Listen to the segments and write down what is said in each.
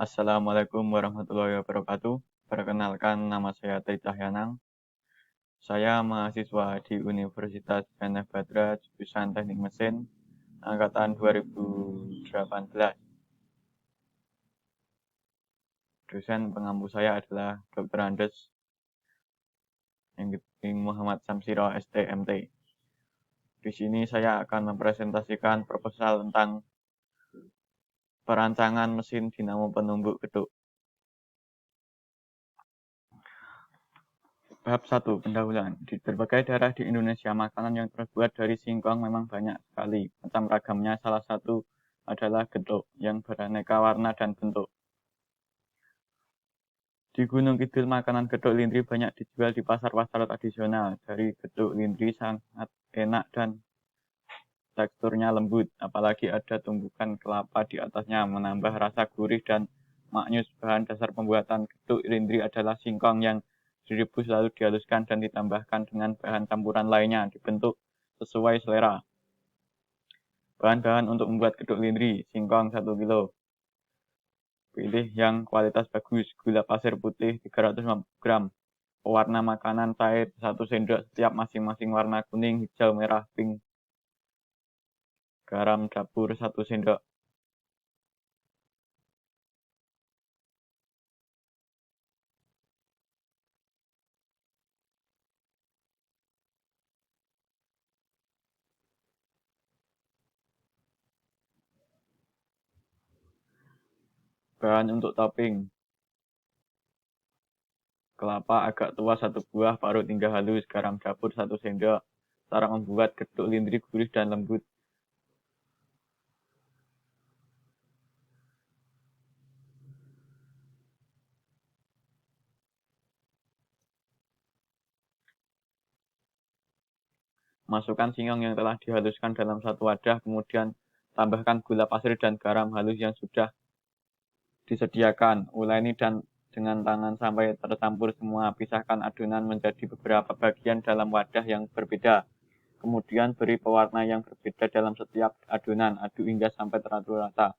Assalamualaikum warahmatullahi wabarakatuh. Perkenalkan, nama saya Tri Cahyanang. Saya mahasiswa di Universitas Gajah Mada, jurusan Teknik Mesin, angkatan 2018. Dosen pengampu saya adalah Dr. Andes Muhammad Samsiro, STMT. Di sini saya akan mempresentasikan proposal tentang perancangan mesin dinamo penumbuk geduk. Bab 1. Pendahuluan. Di berbagai daerah di Indonesia, makanan yang terbuat dari singkong memang banyak sekali. Macam ragamnya salah satu adalah geduk yang beraneka warna dan bentuk. Di Gunung Kidul, makanan geduk lindri banyak dijual di pasar-pasar tradisional. Dari geduk lindri sangat enak dan teksturnya lembut, apalagi ada tumbukan kelapa di atasnya, menambah rasa gurih dan maknyus. Bahan dasar pembuatan geduk lindri adalah singkong yang direbus lalu dihaluskan dan ditambahkan dengan bahan campuran lainnya, dibentuk sesuai selera. Bahan-bahan untuk membuat geduk lindri: singkong 1 kg. Pilih yang kualitas bagus. Gula pasir putih 350 gram. Pewarna makanan cair 1 sendok setiap, masing-masing warna kuning, hijau, merah, pink. Garam dapur 1 sendok. Bahan untuk topping: kelapa agak tua 1 buah, parut hingga halus, garam dapur 1 sendok. Cara membuat geduk lindri gurih dan lembut. Masukkan singkong yang telah dihaluskan dalam satu wadah, kemudian tambahkan gula pasir dan garam halus yang sudah disediakan. Uleni dengan tangan sampai tercampur semua. Pisahkan adonan menjadi beberapa bagian dalam wadah yang berbeda. Kemudian beri pewarna yang berbeda dalam setiap adonan. Aduk hingga sampai teratur rata.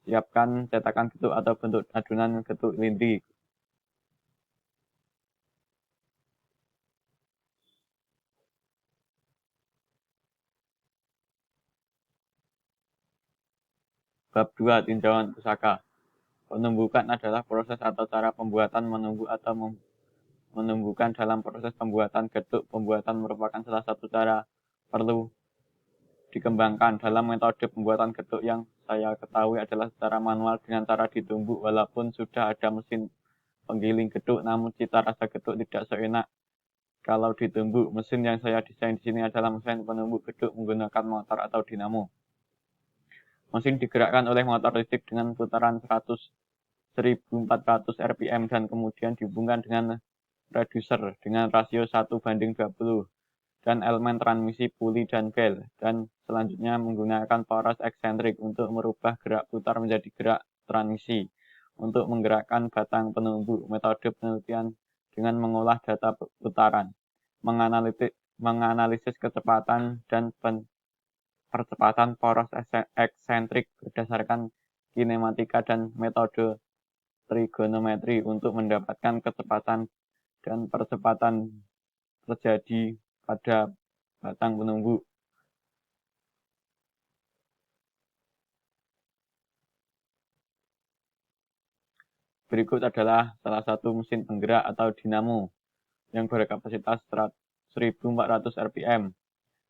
Siapkan cetakan geduk atau bentuk adonan geduk lindri. Bab 2. Tinjauan pusaka. Penumbukan adalah proses atau cara pembuatan menumbuk atau menumbuhkan. Dalam proses pembuatan geduk, pembuatan merupakan salah satu cara perlu dikembangkan. Dalam metode pembuatan geduk yang saya ketahui adalah secara manual dengan cara ditumbuk. Walaupun sudah ada mesin penggiling geduk, namun cita rasa geduk tidak seenak kalau ditumbuk. Mesin yang saya desain di sini adalah mesin penumbuk geduk menggunakan motor atau dinamo. Mesin digerakkan oleh motor listrik dengan putaran 1400 rpm dan kemudian dihubungkan dengan reducer dengan rasio 1:20 dan elemen transmisi puli dan bel, dan selanjutnya menggunakan poros eksentrik untuk merubah gerak putar menjadi gerak transmisi. Untuk menggerakkan batang penumbuk, metode penelitian dengan mengolah data putaran, menganalisis kecepatan dan percepatan poros eksentrik berdasarkan kinematika dan metode trigonometri untuk mendapatkan kecepatan dan percepatan terjadi pada batang penumbuk. Berikut adalah salah satu mesin penggerak atau dinamo yang berkapasitas 1400 rpm.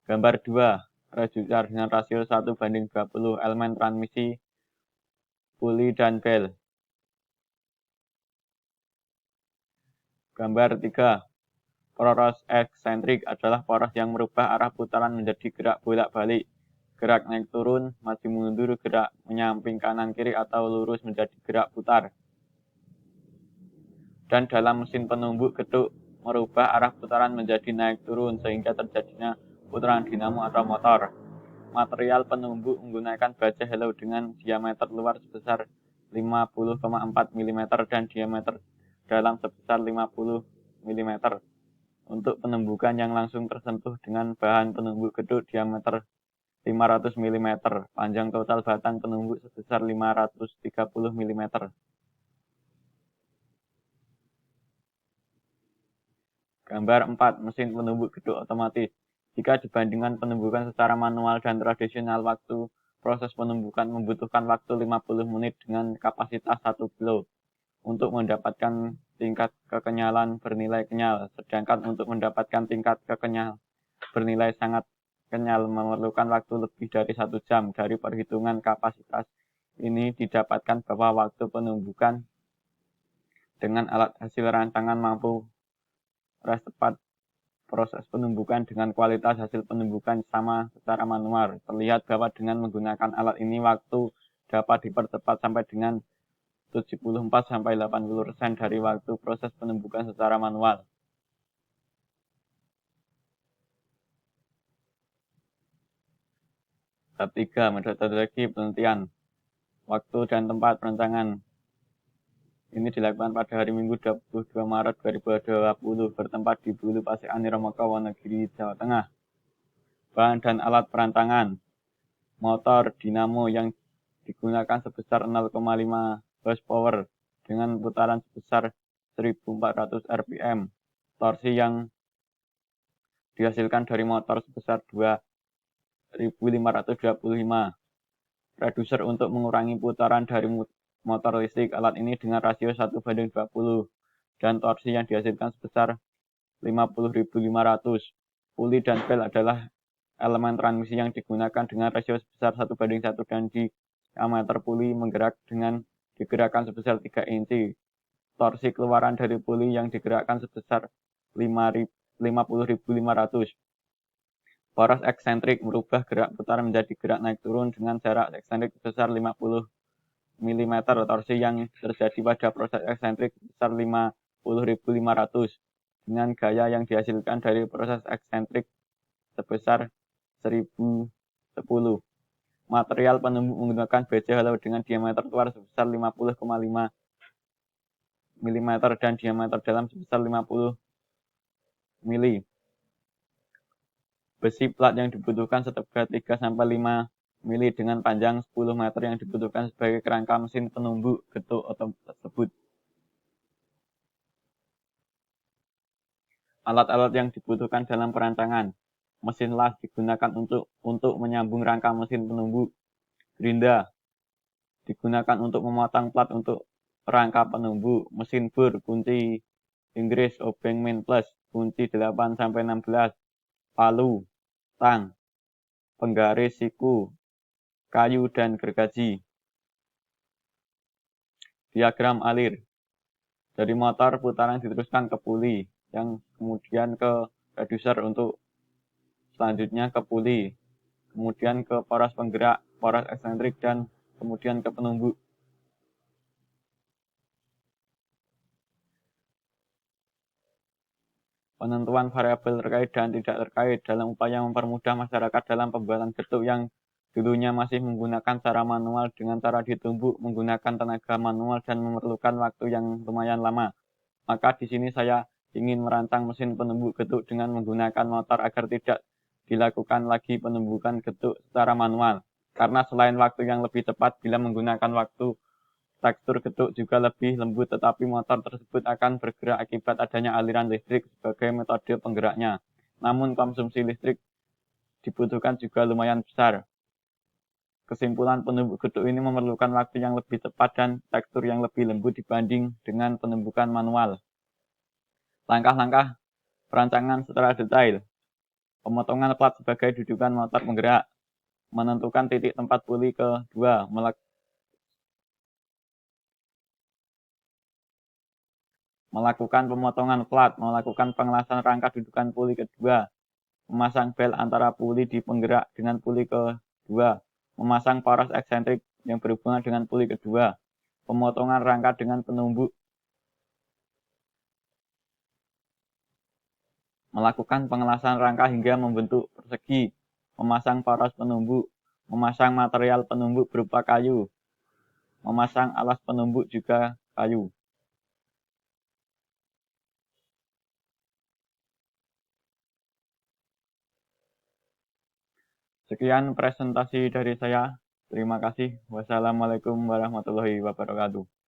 Gambar 2. Reducer dengan rasio 1:20, elemen transmisi, puli, dan bel. Gambar 3. Poros eksentrik adalah poros yang merubah arah putaran menjadi gerak bolak-balik, gerak naik turun, maju mundur, gerak menyamping kanan kiri, atau lurus menjadi gerak putar. Dan dalam mesin penumbuk geduk, merubah arah putaran menjadi naik turun sehingga terjadinya putaran dinamo atau motor. Material penumbuk menggunakan baja hello dengan diameter luar sebesar 50,4 mm dan diameter dalam sebesar 50 mm. Untuk penumbukan yang langsung tersentuh dengan bahan penumbuk geduk diameter 500 mm. Panjang total batang penumbuk sebesar 530 mm. Gambar 4. Mesin penumbuk gedung otomatis. Jika dibandingkan penumbukan secara manual dan tradisional, proses penumbukan membutuhkan waktu 50 menit dengan kapasitas 1 kilo untuk mendapatkan tingkat kekenyalan bernilai kenyal, sedangkan untuk mendapatkan tingkat kekenyal bernilai sangat kenyal memerlukan waktu lebih dari 1 jam. Dari perhitungan kapasitas ini didapatkan bahwa waktu penumbukan dengan alat hasil rancangan mampu tepat proses penumbukan dengan kualitas hasil penumbukan sama secara manual. Terlihat bahwa dengan menggunakan alat ini waktu dapat dipercepat sampai dengan 74-80% dari waktu proses penumbukan secara manual. Bab 3. Metodologi penelitian. Waktu dan tempat perancangan. Ini dilakukan pada hari Minggu 22 Maret 2020 bertempat di Bulu Pasir Ani Romoko, Wonogiri, Jawa Tengah. Bahan dan alat perancangan. Motor dinamo yang digunakan sebesar 0,5 horsepower dengan putaran sebesar 1400 rpm. Torsi yang dihasilkan dari motor sebesar 2525. Reducer untuk mengurangi putaran dari motor listrik. Alat ini dengan rasio 1:20 dan torsi yang dihasilkan sebesar 50.500. Puli dan bel adalah elemen transmisi yang digunakan dengan rasio sebesar 1:1 dan diameter puli menggerak dengan digerakkan sebesar 3 inci. Torsi keluaran dari puli yang digerakkan sebesar 50.500. Poros eksentrik merubah gerak putar menjadi gerak naik turun dengan jarak eksentrik sebesar 50 mm. Torsi yang terjadi pada proses eksentrik sebesar 50.500 dengan gaya yang dihasilkan dari proses eksentrik sebesar 1010. Material penumbuk menggunakan baja hollow dengan diameter luar sebesar 50,5 mm dan diameter dalam sebesar 50 mm. Besi plat yang dibutuhkan setebal 3-5 mm dengan panjang 10 meter yang dibutuhkan sebagai kerangka mesin penumbuk getuk tersebut. Alat-alat yang dibutuhkan dalam perancangan. Mesin las digunakan untuk menyambung rangka mesin penumbuk. Gerinda digunakan untuk memotong plat untuk rangka penumbuk. Mesin bor, kunci Inggris obeng min plus, kunci 8-16, palu, tang, penggaris siku, kayu, dan gergaji. Diagram alir. Dari motor putaran diteruskan ke puli, yang kemudian ke reducer untuk selanjutnya ke puli, kemudian ke poros penggerak, poros eksentrik, dan kemudian ke penumbuk. Penentuan variabel terkait dan tidak terkait dalam upaya mempermudah masyarakat dalam pembuatan getuk yang dulunya masih menggunakan cara manual dengan cara ditumbuk menggunakan tenaga manual dan memerlukan waktu yang lumayan lama. Maka di sini saya ingin merancang mesin penumbuk getuk dengan menggunakan motor agar tidak dilakukan lagi penumbukan getuk secara manual. Karena selain waktu yang lebih tepat bila menggunakan waktu, tekstur getuk juga lebih lembut, tetapi motor tersebut akan bergerak akibat adanya aliran listrik sebagai metode penggeraknya. Namun konsumsi listrik dibutuhkan juga lumayan besar. Kesimpulan, penumbuk getuk ini memerlukan waktu yang lebih tepat dan tekstur yang lebih lembut dibanding dengan penumbukan manual. Langkah-langkah perancangan secara detail. Pemotongan plat sebagai dudukan motor penggerak. Menentukan titik tempat puli kedua. Melakukan pemotongan plat. Melakukan pengelasan rangka dudukan puli kedua. Memasang bel antara puli di penggerak dengan puli kedua. Memasang poros eksentrik yang berhubungan dengan puli kedua. Pemotongan rangka dengan penumbuk. Melakukan pengelasan rangka hingga membentuk persegi. Memasang poros penumbuk. Memasang material penumbuk berupa kayu. Memasang alas penumbuk juga kayu. Sekian presentasi dari saya. Terima kasih. Wassalamualaikum warahmatullahi wabarakatuh.